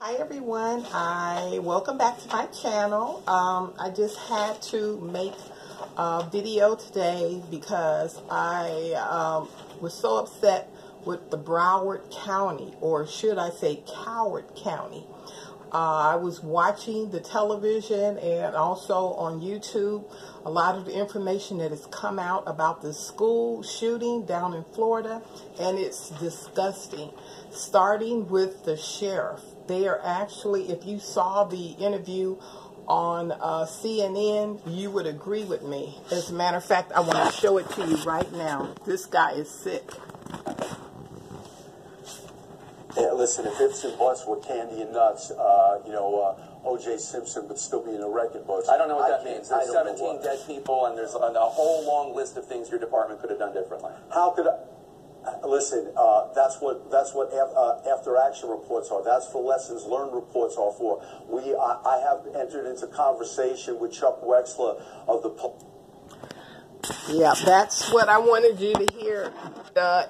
Hi everyone, welcome back to my channel. I just had to make a video today because I was so upset with the Broward County, or should I say Coward County. I was watching the television and also on YouTube a lot of the information that has come out about the school shooting down in Florida, and it's disgusting. Starting with the sheriff. They are actually, if you saw the interview on CNN, you would agree with me. As a matter of fact, I want to show it to you right now. This guy is sick. Yeah, listen, if ifs and buts were candy and nuts, O.J. Simpson would still be in the record books. I don't know what that means. There's 17 dead people, and there's a whole long list of things your department could have done differently. How could I? Listen, that's what after action reports are. That's for lessons learned reports are for. I have entered into conversation with Chuck Wexler of the. Yeah, that's what I wanted you to hear.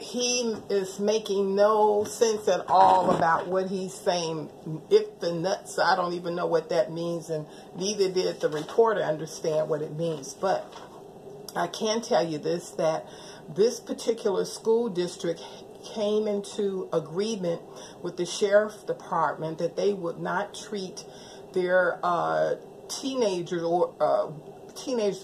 He is making no sense at all about what he's saying. If the nuts, I don't even know what that means, and neither did the reporter understand what it means. But I can tell you this, that this particular school district came into agreement with the sheriff department that they would not treat their teenagers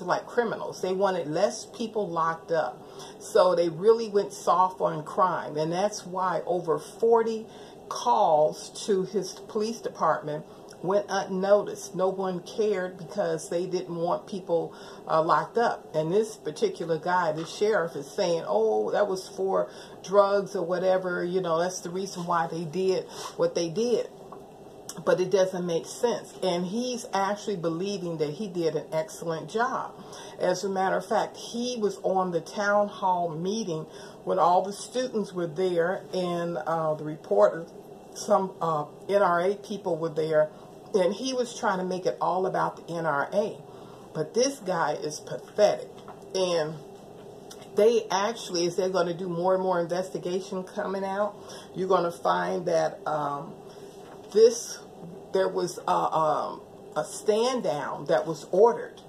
like criminals. They wanted less people locked up. So they really went soft on crime. And that's why over 40 calls to his police department went unnoticed. No one cared because they didn't want people locked up. And this particular guy, the sheriff, is saying, oh, that was for drugs or whatever. You know, that's the reason why they did what they did. But it doesn't make sense. And he's actually believing that he did an excellent job. As a matter of fact, he was on the town hall meeting when all the students were there and the reporters, some NRA people were there. And he was trying to make it all about the NRA. But this guy is pathetic. And they actually, as they're going to do more and more investigation coming out, you're going to find that there was a stand down that was ordered.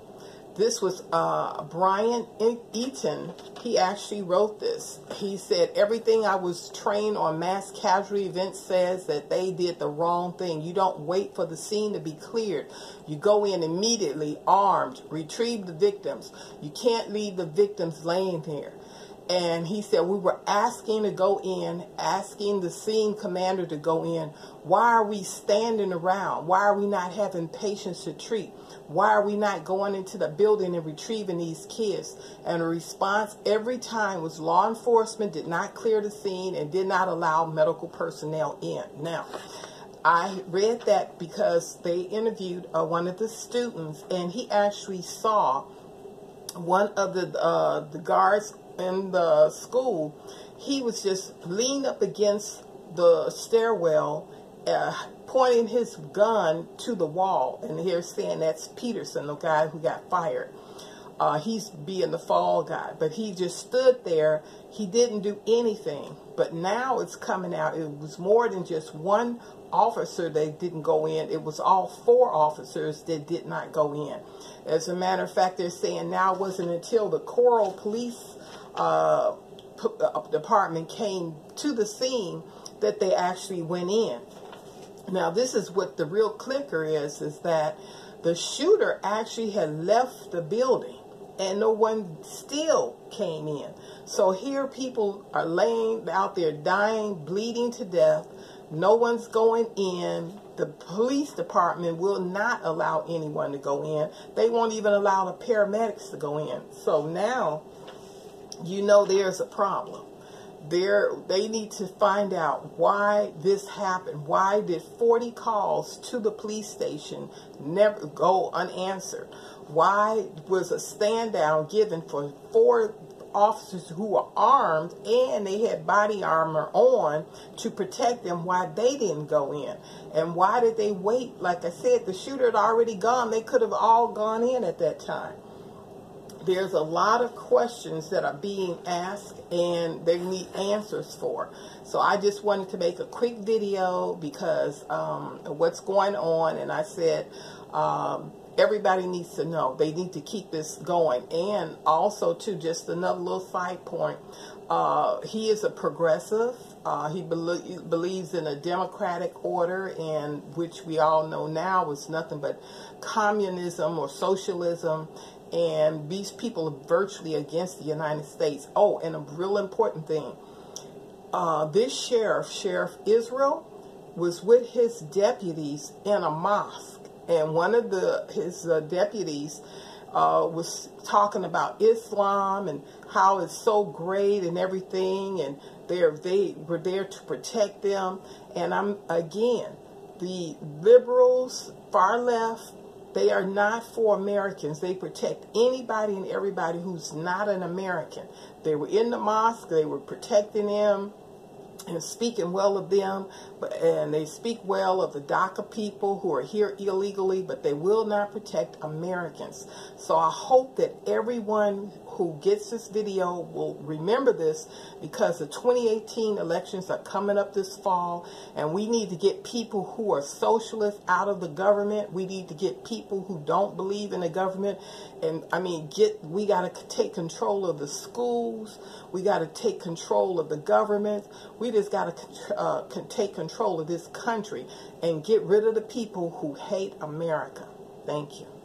This was Brian Entin. He actually wrote this. He said, everything I was trained on mass casualty events says that they did the wrong thing. You don't wait for the scene to be cleared. You go in immediately, armed, retrieve the victims. You can't leave the victims laying there. And he said, we were asking to go in, asking the scene commander to go in. Why are we standing around? Why are we not having patients to treat? Why are we not going into the building and retrieving these kids? And the response every time was law enforcement did not clear the scene and did not allow medical personnel in. Now, I read that because they interviewed one of the students, and he actually saw one of the guards in the school. He was just leaned up against the stairwell, pointing his gun to the wall, and they're saying that's Peterson, the guy who got fired. He's being the fall guy, but he just stood there. He didn't do anything. But now it's coming out. It was more than just one officer that didn't go in. It was all 4 officers that did not go in. As a matter of fact, they're saying now it wasn't until the Coral Police department came to the scene that they actually went in. Now, this is what the real clinker is that the shooter actually had left the building and no one still came in. So here people are laying out there dying, bleeding to death. No one's going in. The police department will not allow anyone to go in. They won't even allow the paramedics to go in. So now, you know there's a problem. They need to find out why this happened. Why did 40 calls to the police station never go unanswered? Why was a stand down given for 4 officers who were armed and they had body armor on to protect them? Why they didn't go in? And why did they wait? Like I said, the shooter had already gone. They could have all gone in at that time. there's a lot of questions that are being asked and they need answers for. So I just wanted to make a quick video because of what's going on, and I said everybody needs to know. They need to keep this going. And also, too, just another little side point, he is a progressive. He believes in a democratic order, and which we all know now is nothing but communism or socialism. And these people are virtually against the United States. Oh, and a real important thing. This Sheriff Israel, was with his deputies in a mosque. And one of his deputies was talking about Islam and how it's so great and everything. And they were there to protect them. And again, the liberals, far left, they are not for Americans. They protect anybody and everybody who's not an American. They were in the mosque. They were protecting them and speaking well of them. And they speak well of the DACA people who are here illegally, but they will not protect Americans. So I hope that everyone who gets this video will remember this, because the 2018 elections are coming up this fall, and we need to get people who are socialists out of the government. We need to get people who don't believe in the government. And I mean, we got to take control of the schools. We got to take control of the government. We just got to take control of this country and get rid of the people who hate America. Thank you.